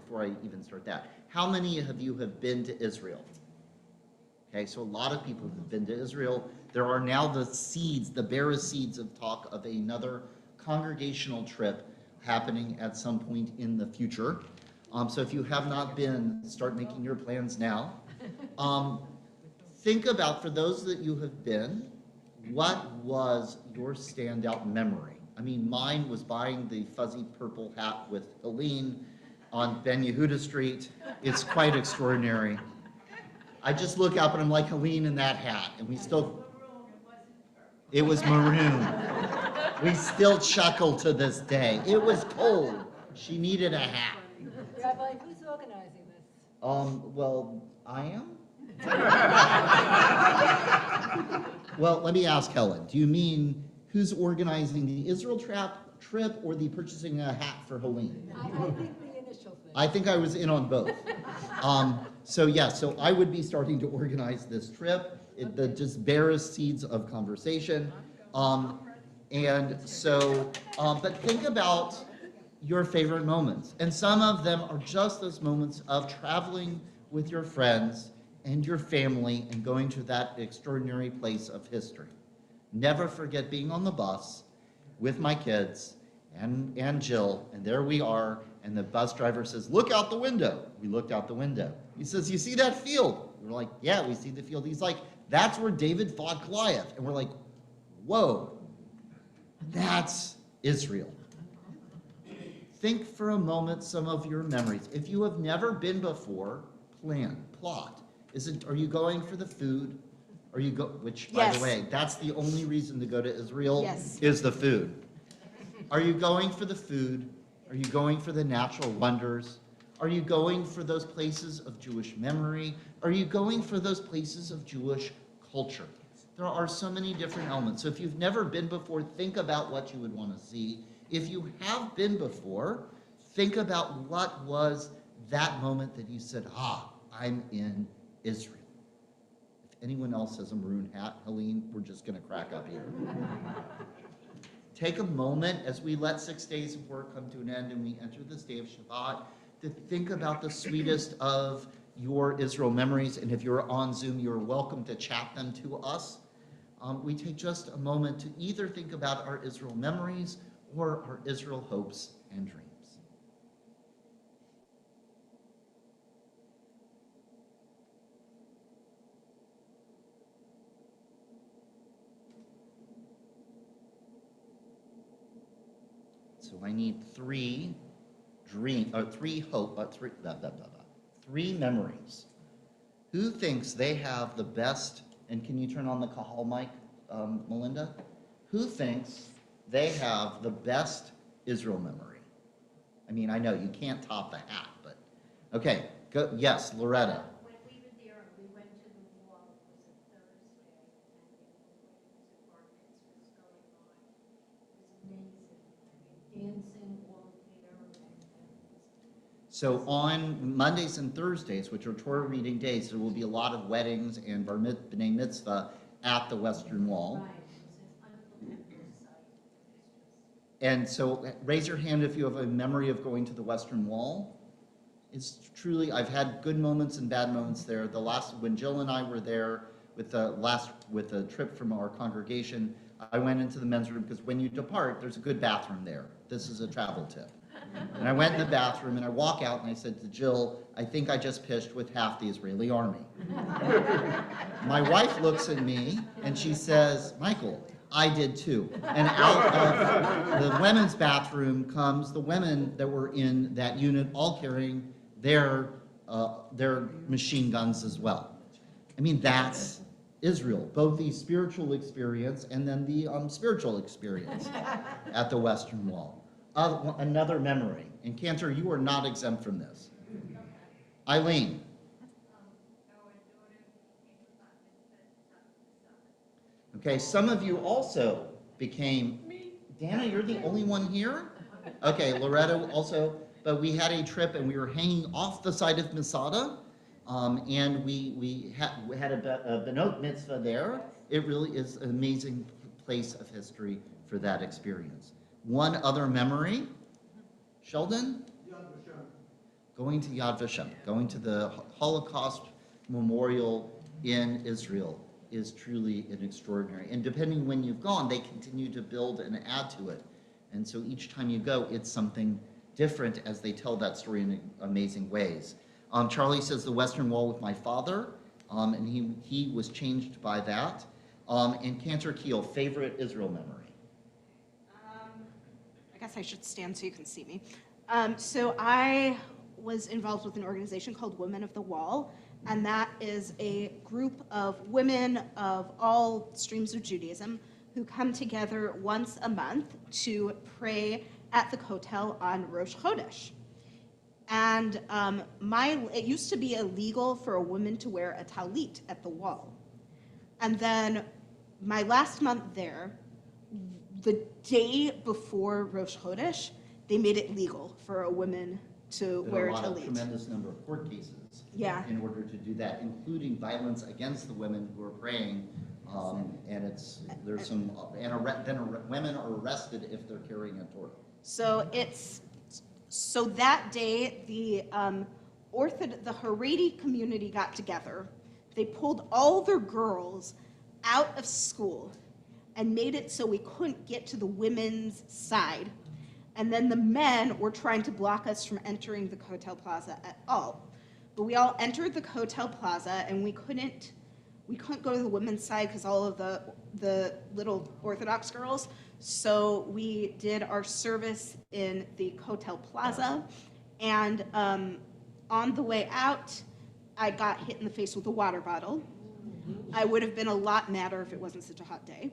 before I even start that. How many of you have been to Israel? Okay, so a lot of people have been to Israel. There are now the seeds, the barest seeds of talk of another congregational trip happening at some point in the future. So if you have not been, start making your plans now. Think about, for those that you have been, what was your standout memory? I mean, mine was buying the fuzzy purple hat with Helene on Ben Yehuda Street. It's quite extraordinary. I just look up and I'm like, Helene in that hat, and we still, it was maroon. We still chuckle to this day. It was cold. She needed a hat. Rabbi, who's organizing this? Well, I am? Well, let me ask Helen, do you mean who's organizing the Israel trip or the purchasing a hat for Helene? I think the initial thing. I think I was in on both. So I would be starting to organize this trip, the just barest seeds of conversation. But think about your favorite moments. And some of them are just those moments of traveling with your friends and your family and going to that extraordinary place of history. Never forget being on the bus with my kids and Jill, and there we are, and the bus driver says, look out the window. We looked out the window. He says, you see that field? We're like, yeah, we see the field. He's like, that's where David fought Goliath. And we're like, whoa, that's Israel. Think for a moment some of your memories. If you have never been before, plot. Are you going for the food? By the way, that's the only reason to go to Israel, is the food. Are you going for the food? Are you going for the natural wonders? Are you going for those places of Jewish memory? Are you going for those places of Jewish culture? There are so many different elements. So if you've never been before, think about what you would want to see. If you have been before, think about what was that moment that you said, I'm in Israel. If anyone else has a maroon hat, Helene, we're just going to crack up here. Take a moment as we let 6 days of work come to an end and we enter this day of Shabbat to think about the sweetest of your Israel memories. And if you're on Zoom, you're welcome to chat them to us. We take just a moment to either think about our Israel memories or our Israel hopes and dreams. So I need three memories. Who thinks they have the best, and can you turn on the Kahal mic, Melinda? Who thinks they have the best Israel memory? I mean, I know you can't top the hat, but okay, go. Yes, Loretta. When we were there, we went to the wall. It was a Thursday, and there were weddings and bar mitzvahs going on. It was amazing. I mean, dancing all there. So on Mondays and Thursdays, which are Torah reading days, there will be a lot of weddings and b'nai mitzvah at the Western Wall. Right. It was an unbelievable sight. And so raise your hand if you have a memory of going to the Western Wall. It's truly, I've had good moments and bad moments there. When Jill and I were there with the trip from our congregation, I went into the men's room because when you depart, there's a good bathroom there. This is a travel tip. And I went in the bathroom and I walk out and I said to Jill, I think I just pished with half the Israeli army. My wife looks at me and she says, Michael, I did too. And out of the women's bathroom comes the women that were in that unit, all carrying their machine guns as well. I mean, that's Israel, both the spiritual experience and then the spiritual experience at the Western Wall. Another memory, and Cantor, you are not exempt from this. Eileen. Okay, some of you also became, Dana, you're the only one here? Okay, Loretta also, but we had a trip and we were hanging off the side of Masada, and we had a Benot mitzvah there. It really is an amazing place of history for that experience. One other memory, Sheldon? going to Yad Vashem, going to the Holocaust Memorial in Israel is truly an extraordinary. And depending when you've gone, they continue to build and add to it. And so each time you go, it's something different as they tell that story in amazing ways. Charlie says the Western Wall with my father, and he was changed by that. And Cantor Keel, favorite Israel memory? I guess I should stand so you can see me. So I was involved with an organization called Women of the Wall, and that is a group of women of all streams of Judaism who come together once a month to pray at the Kotel on Rosh Chodesh. And it used to be illegal for a woman to wear a talit at the wall. And then my last month there, the day before Rosh Chodesh, they made it legal for a woman to wear a There are a talit. tremendous number of court cases Yeah. in order to do that, including violence against the women who are praying. And women are arrested if they're carrying a Torah. So that day, the Haredi community got together. They pulled all their girls out of school and made it so we couldn't get to the women's side. And then the men were trying to block us from entering the Kotel Plaza at all. But we all entered the Kotel Plaza, and we couldn't go to the women's side because all of the little Orthodox girls. So we did our service in the Kotel Plaza, and on the way out, I got hit in the face with a water bottle. I would have been a lot madder if it wasn't such a hot day.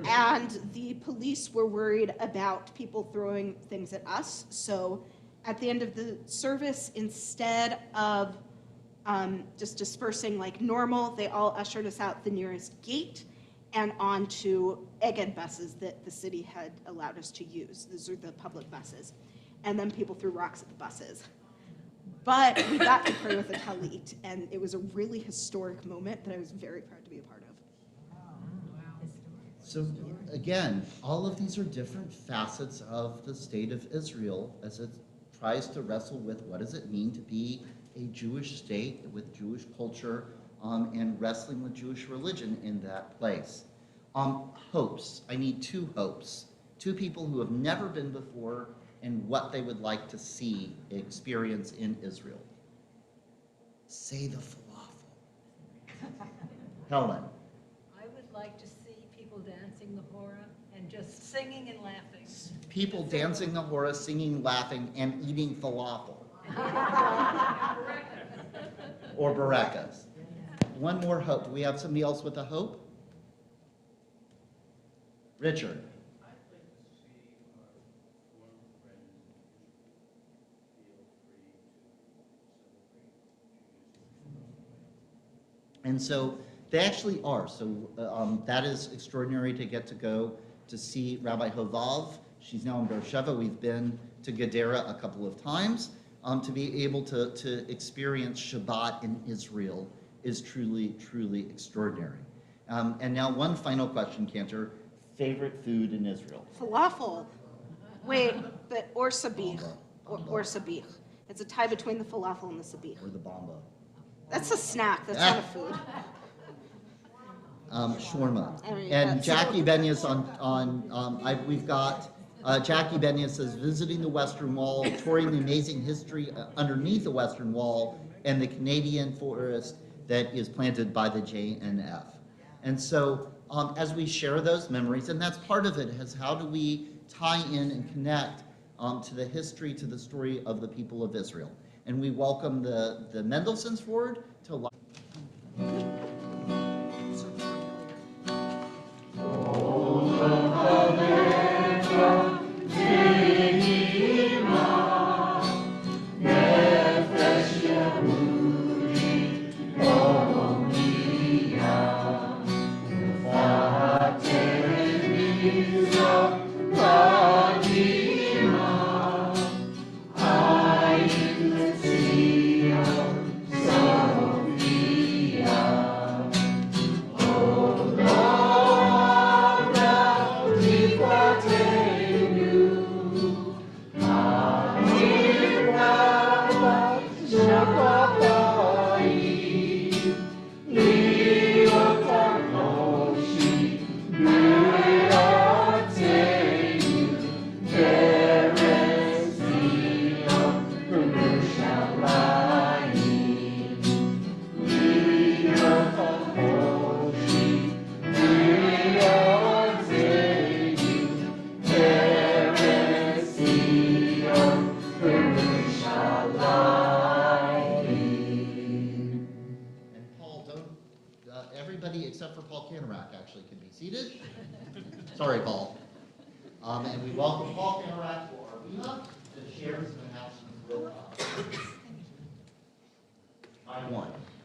And the police were worried about people throwing things at us. So at the end of the service, instead of just dispersing like normal, they all ushered us out the nearest gate and onto Egged buses that the city had allowed us to use. Those are the public buses. And then people threw rocks at the buses. But we got to pray with a talit, and it was a really historic moment that I was very proud to be a part of. So again, all of these are different facets of the state of Israel as it tries to wrestle with what does it mean to be a Jewish state with Jewish culture and wrestling with Jewish religion in that place. Hopes. I need two hopes. Two people who have never been before and what they would like to see, experience in Israel. Say the falafel. Helen. I would like to see people dancing the hora and just singing and laughing. People dancing the hora, singing, laughing, and eating falafel. Or barakas. One more hope. Do we have somebody else with a hope? Richard. I'd like to see our former friends feel free to celebrate Judaism. And so they actually are. So that is extraordinary to get to go to see Rabbi Hovav. She's now in Beersheba. We've been to Gedera a couple of times. To be able to experience Shabbat in Israel is truly, truly extraordinary. And now one final question, Cantor. Favorite food in Israel? Falafel. Wait, or sabich. Bamba. Or sabich. It's a tie between the falafel and the sabich. Or the bamba? That's a snack. That's not a food. Shawarma. I mean, And that's- Jackie Benyas we've got Jackie Benyas says visiting the Western Wall, touring the amazing history underneath the Western Wall, and the Canadian forest that is planted by the JNF. And so as we share those memories, and that's part of it, is how do we tie in and connect to the history, to the story of the people of Israel. And we welcome the Mendelssohns forward to And Paul, don't, everybody except for Paul Canarak actually can be seated. Sorry, Paul. And we welcome Paul Canarak to our arena to share some announcements with us. I won.